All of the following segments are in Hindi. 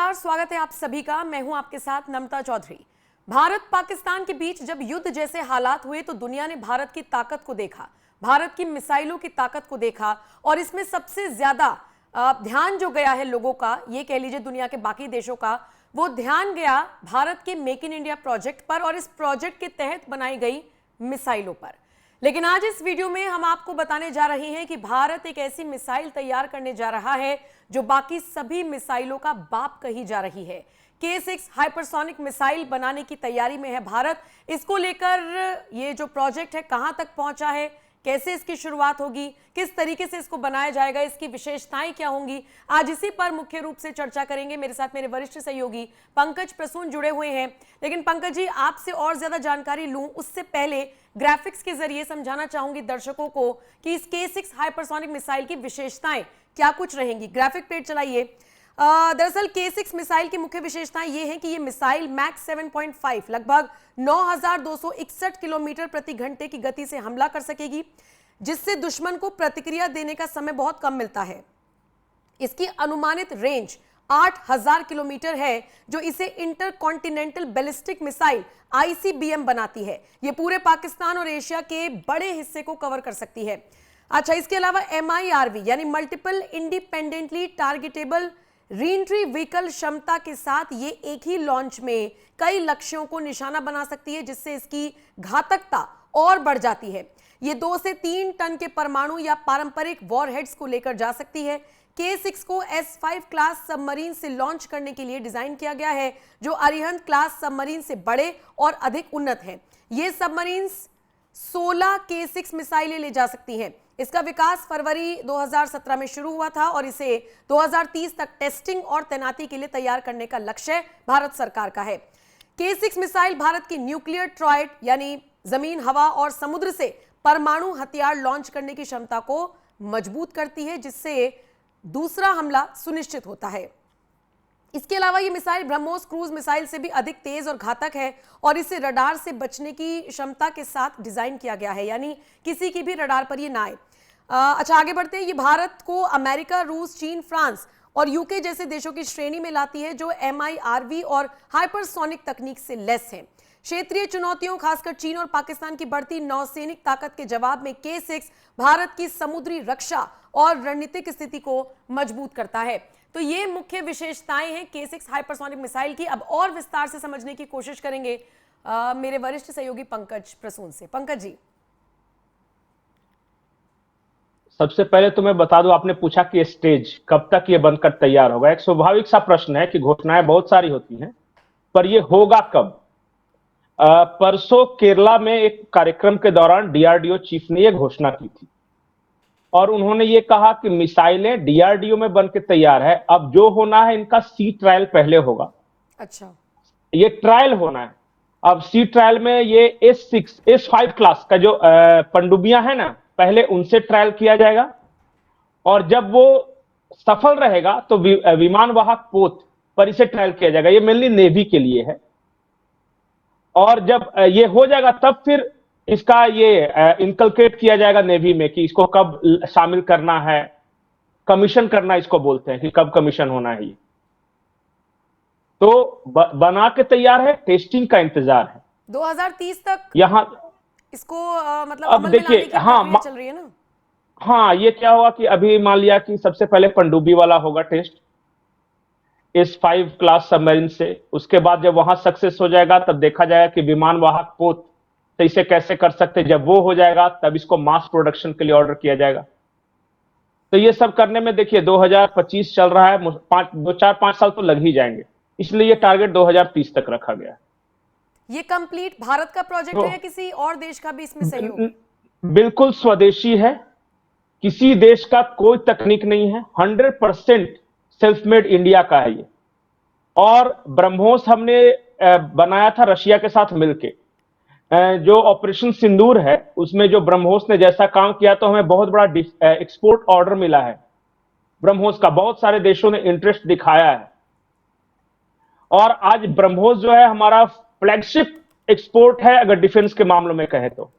नमस्कार, स्वागत है आप सभी का। मैं हूं आपके साथ नम्रता चौधरी। भारत पाकिस्तान के बीच जब युद्ध जैसे हालात हुए तो दुनिया ने भारत की ताकत को देखा, भारत की मिसाइलों की ताकत को देखा और इसमें सबसे ज्यादा ध्यान जो गया है लोगों का, ये कह लीजिए दुनिया के बाकी देशों का, वो ध्यान गया भारत के मेक इन इंडिया प्रोजेक्ट पर और इस प्रोजेक्ट के तहत बनाई गई मिसाइलों पर। लेकिन आज इस वीडियो में हम आपको बताने जा रहे हैं कि भारत एक ऐसी मिसाइल तैयार करने जा रहा है जो बाकी सभी मिसाइलों का बाप कही जा रही है। K6 हाइपरसोनिक मिसाइल बनाने की तैयारी में है भारत। इसको लेकर ये जो प्रोजेक्ट है कहां तक पहुंचा है, कैसे इसकी शुरुआत होगी, किस तरीके से इसको बनाया जाएगा, इसकी विशेषताएं क्या होंगी, आज इसी पर मुख्य रूप से चर्चा करेंगे। मेरे साथ मेरे वरिष्ठ सहयोगी पंकज प्रसून जुड़े हुए हैं। लेकिन पंकज जी, आपसे और ज्यादा जानकारी लूं उससे पहले ग्राफिक्स के जरिए समझाना चाहूंगी दर्शकों को कि इस K6 हाइपरसोनिक मिसाइल की विशेषताएं क्या कुछ रहेंगी। ग्राफिक पेज चलाइए। दरअसल K6 मिसाइल की मुख्य विशेषताएं ये हैं कि ये मिसाइल मैक 7.5 लगभग 9,261 किलोमीटर प्रति घंटे की गति से हमला कर सकेगी, जिससे दुश्मन को प्रतिक्रिया देने का समय बहुत कम मिलता है। इसकी अनुमानित रेंज 8,000 किलोमीटर है, जो इसे इंटरकॉन्टिनेंटल बैलिस्टिक मिसाइल ICBM बनाती है। यह पूरे पाकिस्तान और एशिया के बड़े हिस्से को कवर कर सकती है। अच्छा, इसके अलावा MIRV यानी multiple independently targetable re-entry vehicle क्षमता के साथ ये एक ही लॉन्च में कई लक्ष्यों को निशाना बना सकती है, जिससे इसकी घातकता और बढ़ जाती है। ये 2 से 3 टन के परमाणु या पारंपरिक वॉरहेड्स को लेकर जा सकती है। K6 को S5 क्लास सबमरीन से लॉन्च करने के लिए डिजाइन किया गया है, जो अरिहंत क्लास सबमरीन से बड़े और अधिक उन्नत हैं। ये सबमरीन 16 K6 मिसाइलें ले जा सकती हैं। इसका विकास फरवरी 2017 में शुरू हुआ था और इसे 2030 तक टेस्टिंग और तैनाती के लिए तैयार करने का लक्ष्य भारत सरकार का है। K6 मिसाइल भारत की न्यूक्लियर ट्रायड यानी जमीन, हवा और समुद्र से परमाणु हथियार लॉन्च करने की क्षमता को मजबूत करती है, जिससे दूसरा हमला सुनिश्चित होता है। इसके अलावा ये मिसाइल ब्रह्मोस क्रूज मिसाइल से भी अधिक तेज और घातक है और इसे रडार से बचने की क्षमता के साथ डिजाइन किया गया है, यानी किसी की भी रडार पर ये ना आए। अच्छा, आगे बढ़ते हैं। ये भारत को अमेरिका, रूस, चीन, फ्रांस और यूके जैसे देशों की श्रेणी में लाती है, जो MIRV और हाइपरसोनिक तकनीक से लैस हैं। क्षेत्रीय चुनौतियों, खासकर चीन और पाकिस्तान की बढ़ती नौसैनिक ताकत के जवाब में K6 भारत की समुद्री रक्षा और रणनीतिक स्थिति को मजबूत करता है। तो ये मुख्य विशेषताएं हैं K6 हाइपरसोनिक मिसाइल की। अब और विस्तार से समझने की कोशिश करेंगे मेरे वरिष्ठ सहयोगी पंकज प्रसून से। पंकज जी, सबसे पहले तो मैं बता दूं, आपने पूछा कि स्टेज कब तक ये बनकर तैयार होगा। एक स्वाभाविक सा प्रश्न है कि घोषणाएं बहुत सारी होती हैं, पर ये होगा कब। परसों केरला में एक कार्यक्रम के दौरान DRDO चीफ ने यह घोषणा की थी और उन्होंने ये कहा कि मिसाइलें DRDO में बनकर तैयार है। अब जो होना है, इनका सी ट्रायल पहले होगा। अच्छा, ये ट्रायल होना है। अब सी ट्रायल में ये S6 S5 क्लास का जो पनडुब्बियां है ना, पहले उनसे ट्रायल किया जाएगा और जब वो सफल रहेगा तो विमान वाहक पोत पर इसे ट्रायल किया जाएगा। ये मेनली नेवी के लिए है और जब ये हो जाएगा तब फिर इसका ये इनकलकेट किया जाएगा नेवी में कि इसको कब शामिल करना है, कमीशन करना इसको बोलते हैं कि कब कमीशन होना है। ये तो बना के तैयार है, टेस्टिंग का इंतजार है। 2030 तक यहां इसको मतलब अब अमल में लाने देखिए, की प्रक्रिया चल रही है ना। हाँ, ये क्या होगा कि अभी मान लिया कि सबसे पहले पनडुब्बी वाला होगा टेस्ट S5 क्लास सबमरीन से। उसके बाद जब वहां सक्सेस हो जाएगा तब देखा जाएगा कि विमान वाहक पोत तो इसे कैसे कर सकते। जब वो हो जाएगा तब इसको मास प्रोडक्शन के लिए ऑर्डर किया जाएगा। तो ये सब करने में देखिए 2025 चल रहा है, 5 साल तो लग ही जाएंगे, इसलिए ये टारगेट 2030 तक रखा गया है। ये कंप्लीट भारत का प्रोजेक्ट है या किसी और देश का भी इसमें सहयोग? बिल्कुल स्वदेशी है, किसी देश का कोई तकनीक नहीं है, 100% सेल्फ मेड इंडिया का है ये। और ब्रह्मोस हमने बनाया था रशिया के साथ मिलके। जो ऑपरेशन सिंदूर है उसमें जो ब्रह्मोस ने जैसा काम किया, तो हमें बहुत बड़ा एक्सपोर्ट ऑर्डर मिला है ब्रह्मोस का। बहुत सारे देशों ने इंटरेस्ट दिखाया है और आज ब्रह्मोस जो है हमारा फ्लैगशिप एक्सपोर्ट है अगर डिफेंस के मामलों में कहे तो।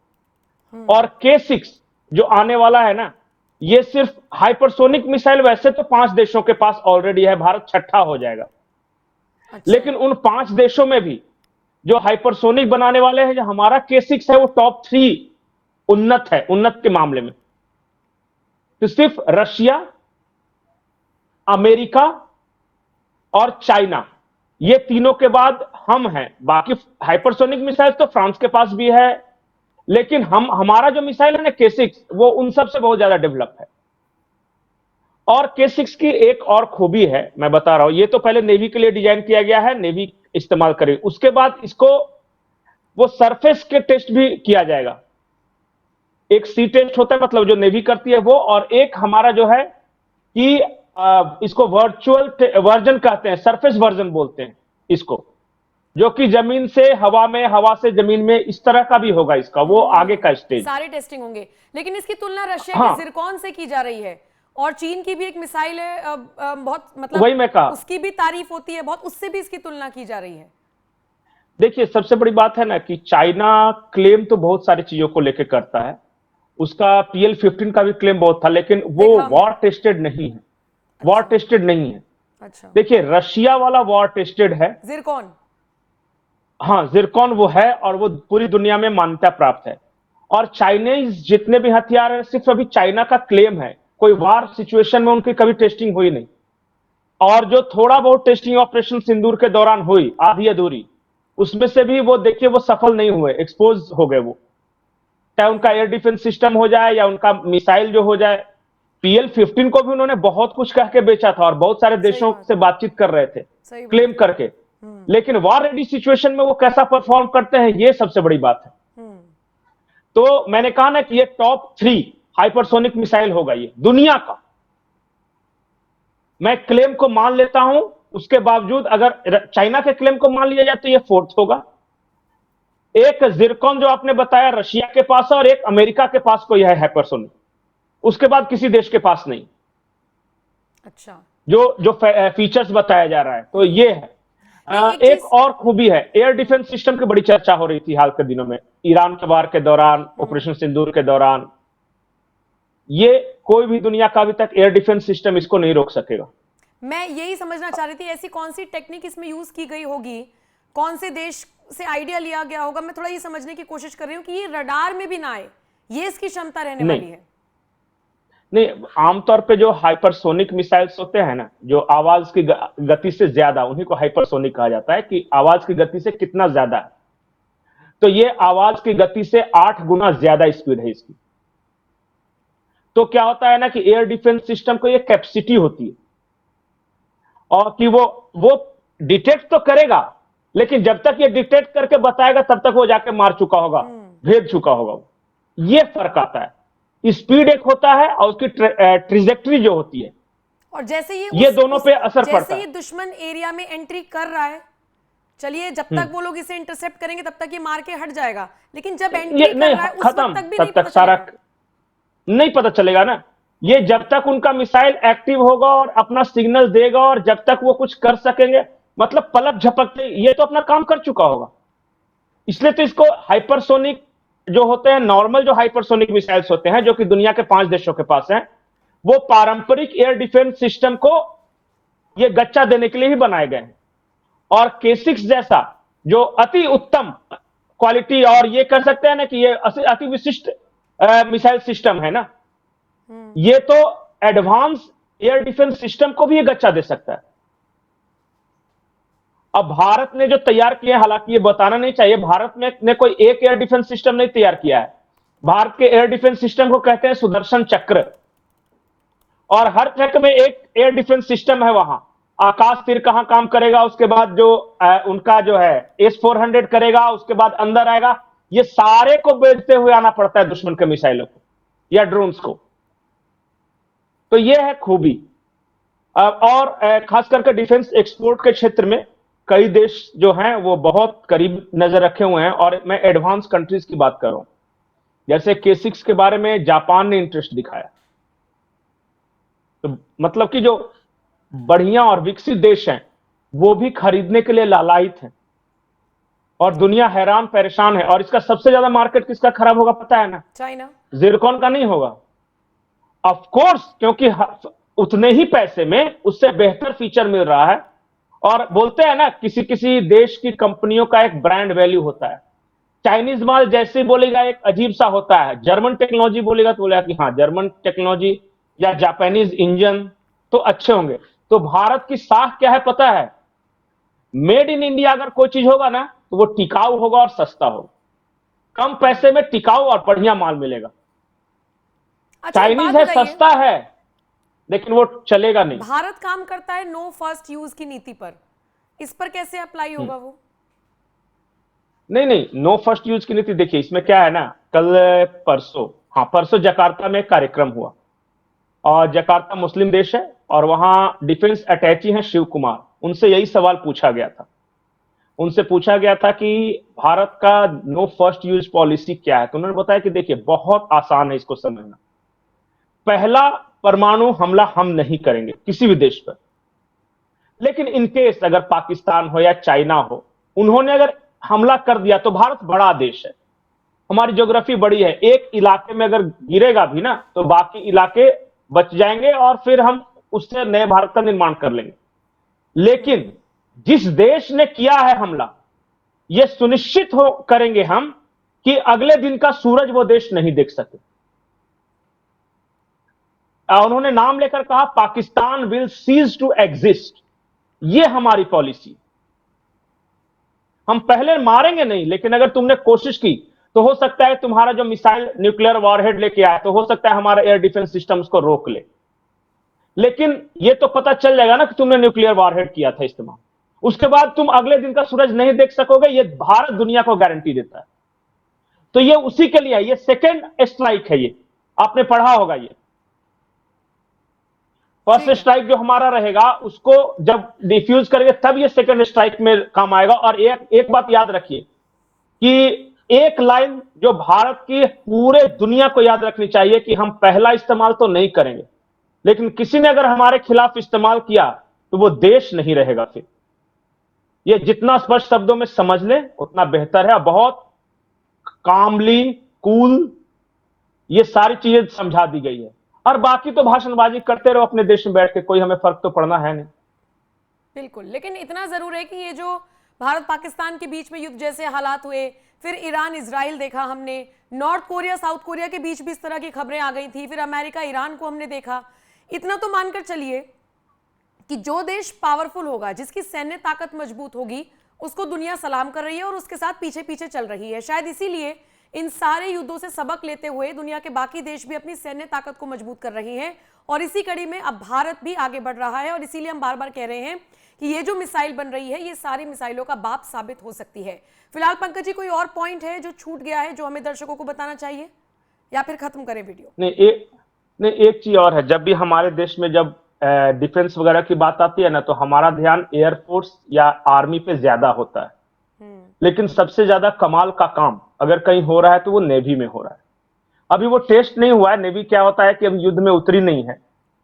और K6 जो आने वाला है ना, ये सिर्फ हाइपरसोनिक मिसाइल, वैसे तो 5 देशों के पास ऑलरेडी है, भारत छठा हो जाएगा। अच्छा। लेकिन उन 5 देशों में भी जो हाइपरसोनिक बनाने वाले हैं, जो हमारा K6 है, वो टॉप 3 उन्नत है, उन्नत के मामले में। तो सिर्फ रशिया, अमेरिका और चाइना, ये तीनों के बाद हम हैं। बाकी हाइपरसोनिक मिसाइल तो फ्रांस के पास भी है, लेकिन हमारा जो मिसाइल है ना K6, वो उन सब से बहुत ज्यादा डेवलप है। और K6 की एक और खूबी है, मैं बता रहा हूं, ये तो पहले नेवी के लिए डिजाइन किया गया है, नेवी इस्तेमाल करे, उसके बाद इसको वो सरफेस के टेस्ट भी किया जाएगा। एक सी टेस्ट होता है, मतलब जो नेवी करती है वो, और एक हमारा जो है कि इसको वर्चुअल वर्जन कहते हैं, सरफेस वर्जन बोलते हैं इसको, जो कि जमीन से हवा में, हवा से जमीन में, इस तरह का भी होगा इसका, वो आगे का स्टेज। सारे टेस्टिंग होंगे। लेकिन इसकी तुलना रशिया हाँ, के जिरकॉन से की जा रही है, और चीन की भी एक मिसाइल है, बहुत मतलब वही मैं कहा। उसकी भी तारीफ होती है बहुत, उससे भी इसकी तुलना की जा रही है। देखिए, सबसे बड़ी बात है ना कि चाइना क्लेम तो बहुत सारी चीजों को लेकर करता है, उसका PL-15 का भी क्लेम बहुत था, लेकिन वो देखा हमने। वॉर टेस्टेड नहीं है, वॉर अच्छा। टेस्टेड नहीं है। अच्छा। देखिए, रशिया वाला वॉर टेस्टेड है। जिरकॉन। हाँ, जिरकॉन वो है, और वो पूरी दुनिया में मान्यता प्राप्त है। और चाइनीज जितने भी हथियार हैं, सिर्फ अभी चाइना का क्लेम है, कोई वार सिचुएशन में उनकी कभी टेस्टिंग हुई नहीं। और जो थोड़ा बहुत टेस्टिंग ऑपरेशन सिंदूर के दौरान हुई, आधी अधूरी, उसमें से भी वो देखिए वो सफल नहीं हुए, एक्सपोज हो गए वो, चाहे उनका एयर डिफेंस सिस्टम हो जाए या उनका मिसाइल जो हो जाए। PL-15 को भी उन्होंने बहुत कुछ कह के बेचा था, और बहुत सारे सही देशों बात से है। बातचीत कर रहे थे सही बात क्लेम है। करके, लेकिन वॉर रेडी सिचुएशन में वो कैसा परफॉर्म करते हैं, ये सबसे बड़ी बात है। हम्म। तो मैंने कहा ना कि ये टॉप 3 हाइपरसोनिक मिसाइल होगा ये दुनिया का। मैं क्लेम को मान लेता हूं, उसके बावजूद अगर चाइना के क्लेम को मान लिया जाए तो ये 4th होगा। एक जिरकॉन जो आपने बताया रशिया के पास है, और एक अमेरिका के पास कोई है हाइपरसोनिक, उसके बाद किसी देश के पास नहीं, अच्छा। जो जो फीचर्स बताया जा रहा है, तो ये है। नहीं, एक एक चीज। और खूबी है, एयर डिफेंस सिस्टम की बड़ी चर्चा हो रही थी हाल के दिनों में, ईरान के वार के दौरान, ऑपरेशन सिंदूर के दौरान। ये कोई भी दुनिया का अभी तक एयर डिफेंस सिस्टम इसको नहीं रोक सकेगा। मैं यही समझना चाह रही थी, ऐसी कौन सी टेक्निक इसमें यूज की गई होगी, कौन से देश से आइडिया लिया गया होगा। मैं थोड़ा ये समझने की कोशिश कर रही हूँ कि ये रडार में भी ना आए, ये इसकी क्षमता रहने नहीं, वाली है। नहीं, आमतौर पे जो हाइपरसोनिक मिसाइल्स होते हैं ना, जो आवाज की गति से ज्यादा, उन्हीं को हाइपरसोनिक कहा जाता है, कि आवाज की गति से कितना ज्यादा है। तो ये आवाज की गति से 8 गुना ज्यादा स्पीड है इसकी। तो क्या होता है ना कि एयर डिफेंस सिस्टम को ये कैपेसिटी होती है, और कि वो डिटेक्ट तो करेगा, लेकिन जब तक ये डिटेक्ट करके बताएगा तब तक वो जाके मार चुका होगा, भेज चुका होगा। ये फर्क आता है, स्पीड एक होता है, और उसकी ट्रिजेक्टरी जो होती है, और जैसे ये ये दोनों पे असर पड़ता जैसे है। ये दुश्मन एरिया में एंट्री कर रहा है, चलिए जब तक वो लोग इसे इंटरसेप्ट करेंगे तब तक ये मार के हट जाएगा, लेकिन जब ये एंट्री कर नहीं, रहा है उस वक्त खत्म, तक भी तब नहीं तक पता सारा चलेगा। नहीं पता चलेगा ना। ये जब तक उनका मिसाइल एक्टिव होगा और अपना सिग्नल देगा, और जब तक वो कुछ कर सकेंगे, मतलब पलक झपकते ये तो अपना काम कर चुका होगा। इसलिए तो इसको हाइपरसोनिक जो होते हैं, नॉर्मल जो हाइपरसोनिक मिसाइल्स होते हैं, जो कि दुनिया के 5 देशों के पास हैं, वो पारंपरिक एयर डिफेंस सिस्टम को ये गच्चा देने के लिए ही बनाए गए हैं। और K6 जैसा जो अति उत्तम क्वालिटी, और ये कर सकते हैं ना कि ये अति विशिष्ट मिसाइल सिस्टम है ना, ये तो एडवांस एयर डिफेंस सिस्टम को भी ये गच्चा दे सकता है। अब भारत ने जो तैयार किए, हालांकि ये बताना नहीं चाहिए, भारत ने कोई एक एयर डिफेंस सिस्टम नहीं तैयार किया है। भारत के एयर डिफेंस सिस्टम को कहते हैं सुदर्शन चक्र, और हर चक्र में एक एयर डिफेंस सिस्टम है वहां। आकाश तीर कहां काम करेगा, उसके बाद जो उनका जो है S-400 करेगा, उसके बाद अंदर आएगा। ये सारे को बेचते हुए आना पड़ता है दुश्मन के मिसाइलों को या ड्रोन्स को। तो ये है खूबी। और खास करके डिफेंस एक्सपोर्ट के क्षेत्र में कई देश जो हैं वो बहुत करीब नजर रखे हुए हैं, और मैं एडवांस कंट्रीज की बात कर रहा हूं। जैसे K6 के बारे में जापान ने इंटरेस्ट दिखाया, तो मतलब कि जो बढ़िया और विकसित देश हैं वो भी खरीदने के लिए लालायित हैं, और दुनिया हैरान परेशान है। और इसका सबसे ज्यादा मार्केट किसका खराब होगा पता है ना? चाइना। जिरकॉन का नहीं होगा, ऑफ कोर्स, क्योंकि उतने ही पैसे में उससे बेहतर फीचर मिल रहा है, और बोलते हैं ना, किसी किसी देश की कंपनियों का एक ब्रांड वैल्यू होता है। चाइनीज माल जैसे बोलेगा एक अजीब सा होता है, जर्मन टेक्नोलॉजी बोलेगा तो बोलेगा कि हाँ जर्मन टेक्नोलॉजी या जापानीज इंजन तो अच्छे होंगे। तो भारत की साख क्या है पता है? मेड इन इंडिया अगर कोई चीज होगा ना तो वो टिकाऊ होगा और सस्ता होगा, कम पैसे में टिकाऊ और बढ़िया माल मिलेगा। अच्छा, एक बात चाइनीज है बताइए, सस्ता है लेकिन वो चलेगा नहीं। भारत काम करता है नो फर्स्ट यूज की नीति पर, इस पर कैसे अप्लाई होगा वो? नहीं नहीं, नो फर्स्ट यूज की नीति देखिए, इसमें क्या है ना, कल परसों, हाँ परसों जकार्ता में एक कार्यक्रम हुआ, और जकार्ता मुस्लिम देश है और वहां डिफेंस अटैची हैं शिव कुमार, उनसे यही सवाल पूछा गया था। उनसे पूछा गया था कि भारत का नो फर्स्ट यूज पॉलिसी क्या है, तो उन्होंने बताया कि देखिए बहुत आसान है इसको समझना। पहला परमाणु हमला हम नहीं करेंगे किसी भी देश पर, लेकिन इनकेस अगर पाकिस्तान हो या चाइना हो, उन्होंने अगर हमला कर दिया तो भारत बड़ा देश है, हमारी ज्योग्राफी बड़ी है, एक इलाके में अगर गिरेगा भी ना तो बाकी इलाके बच जाएंगे और फिर हम उससे नए भारत का निर्माण कर लेंगे। लेकिन जिस देश ने किया है हमला, यह सुनिश्चित हो करेंगे हम कि अगले दिन का सूरज वो देश नहीं देख सके। उन्होंने नाम लेकर कहा Pakistan will cease to exist, ये हमारी पॉलिसी। हम पहले मारेंगे नहीं, लेकिन अगर तुमने कोशिश की तो हो सकता है तुम्हारा जो मिसाइल न्यूक्लियर वॉरहेड लेके आया तो हो सकता है हमारा एयर डिफेंस सिस्टम उसको रोक ले, लेकिन यह तो पता चल जाएगा ना कि तुमने न्यूक्लियर वॉरहेड किया था इस्तेमाल, उसके बाद तुम अगले दिन का सूरज नहीं देख सकोगे, यह भारत दुनिया को गारंटी देता है। तो यह उसी के लिए है, यह सेकेंड स्ट्राइक है, ये आपने पढ़ा होगा। ये फर्स्ट स्ट्राइक जो हमारा रहेगा उसको जब डिफ्यूज करेंगे तब ये सेकंड स्ट्राइक में काम आएगा। और एक बात याद रखिए कि एक लाइन जो भारत की पूरे दुनिया को याद रखनी चाहिए कि हम पहला इस्तेमाल तो नहीं करेंगे, लेकिन किसी ने अगर हमारे खिलाफ इस्तेमाल किया तो वो देश नहीं रहेगा फिर। ये जितना स्पष्ट शब्दों में समझ ले उतना बेहतर है। बहुत कामली कूल ये सारी चीजें समझा दी गई है, और बाकी तो भाषणबाजी करते रहो अपने देश में बैठ के, कोई हमें फर्क तो पड़ना है नहीं। बिल्कुल, लेकिन इतना जरूर है कि ये जो भारत पाकिस्तान के बीच में युद्ध जैसे हालात हुए, फिर ईरान इजराइल देखा हमने, नॉर्थ कोरिया साउथ कोरिया के बीच भी इस तरह की खबरें आ गई थी, फिर अमेरिका ईरान को हमने देखा। इतना तो मानकर चलिए कि जो देश पावरफुल होगा, जिसकी सैन्य ताकत मजबूत होगी, उसको दुनिया सलाम कर रही है और उसके साथ पीछे पीछे चल रही है। शायद इसीलिए इन सारे युद्धों से सबक लेते हुए दुनिया के बाकी देश भी अपनी सैन्य ताकत को मजबूत कर रही हैं, और इसी कड़ी में अब भारत भी आगे बढ़ रहा है। और इसीलिए हम बार बार कह रहे हैं कि ये जो मिसाइल बन रही है ये सारी मिसाइलों का बाप साबित हो सकती है। फिलहाल पंकज जी, कोई और पॉइंट है जो छूट गया है जो हमें दर्शकों को बताना चाहिए, या फिर खत्म करें वीडियो? नहीं, एक चीज और है, जब भी हमारे देश में जब डिफेंस वगैरह की बात आती है ना तो हमारा ध्यान एयरफोर्स या आर्मी पे ज्यादा होता है, लेकिन सबसे ज्यादा कमाल का काम अगर कहीं हो रहा है तो वो नेवी में हो रहा है। अभी वो टेस्ट नहीं हुआ है, नेवी क्या होता है कि अभी युद्ध में उतरी नहीं है।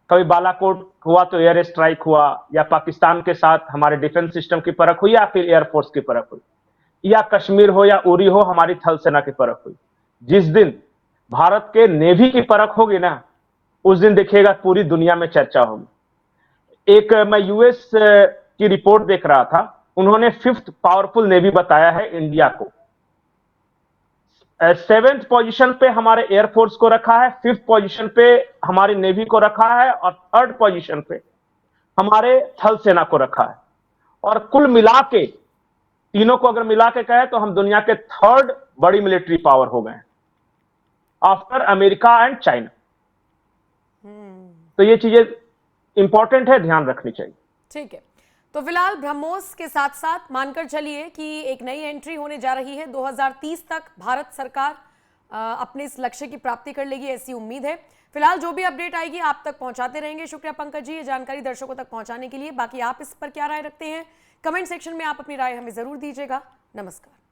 कभी बालाकोट हुआ तो एयर स्ट्राइक हुआ, या पाकिस्तान के साथ हमारे डिफेंस सिस्टम की परख हुई, या फिर एयरफोर्स की परख हुई, या कश्मीर हो या उरी हो हमारी थल सेना की परख हुई। जिस दिन भारत के नेवी की परख होगी ना उस दिन देखिएगा पूरी दुनिया में चर्चा होगी। एक मैं यूएस की रिपोर्ट देख रहा था, उन्होंने 5th पावरफुल नेवी बताया है इंडिया को। 7th पोजीशन पे हमारे एयरफोर्स को रखा है, 5th पोजीशन पे हमारी नेवी को रखा है, और 3rd पोजीशन पे हमारे थल सेना को रखा है। और कुल मिला के तीनों को अगर मिला के कहे तो हम दुनिया के 3rd बड़ी मिलिट्री पावर हो गए आफ्टर अमेरिका एंड चाइना। तो ये चीजें इंपॉर्टेंट है, ध्यान रखनी चाहिए। ठीक है, तो फिलहाल ब्रह्मोस के साथ साथ मानकर चलिए कि एक नई एंट्री होने जा रही है। 2030 तक भारत सरकार अपने इस लक्ष्य की प्राप्ति कर लेगी, ऐसी उम्मीद है। फिलहाल जो भी अपडेट आएगी आप तक पहुंचाते रहेंगे। शुक्रिया पंकज जी ये जानकारी दर्शकों तक पहुंचाने के लिए। बाकी आप इस पर क्या राय रखते हैं, कमेंट सेक्शन में आप अपनी राय हमें जरूर दीजिएगा। नमस्कार।